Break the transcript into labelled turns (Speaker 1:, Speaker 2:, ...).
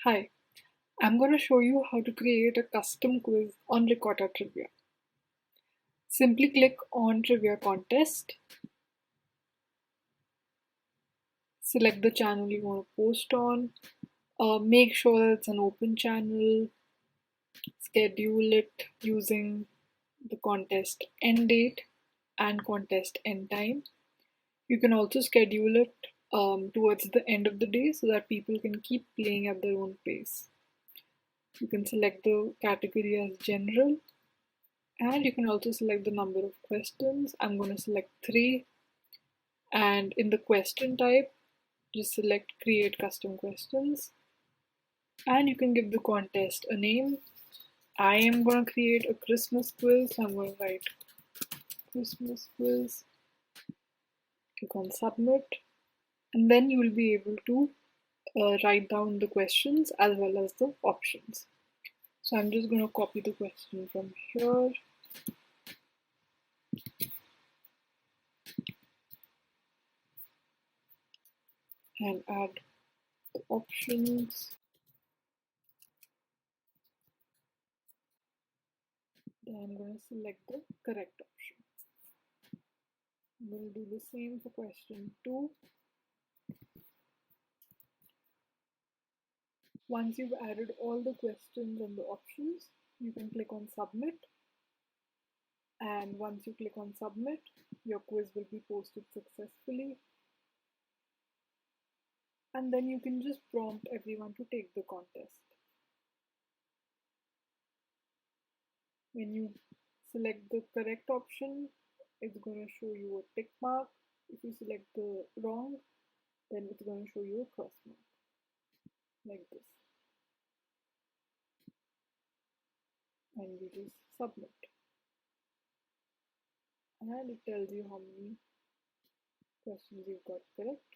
Speaker 1: Hi, I'm going to show you how to create a custom quiz on Ricotta Trivia. Simply click on Trivia Contest, select the channel you want to post on, make sure it's an open channel, schedule it using the contest end date and contest end time. You can also schedule it towards the end of the day so that people can keep playing at their own pace. You can select the category as general. And you can also select the number of questions. I'm going to select 3. And in the question type, just select create custom questions. And you can give the contest a name. I am going to create a Christmas quiz. So I'm going to write Christmas quiz. Click on submit. And then you will be able to write down the questions as well as the options. So I'm just going to copy the question from here. And add the options. Then I'm going to select the correct option. I'm going to do the same for question 2. Once you've added all the questions and the options, you can click on submit. And once you click on submit, your quiz will be posted successfully. And then you can just prompt everyone to take the contest. When you select the correct option, it's going to show you a tick mark. If you select the wrong, then it's going to show you a cross mark, like this. And you just submit. And it tells you how many questions you've got correct.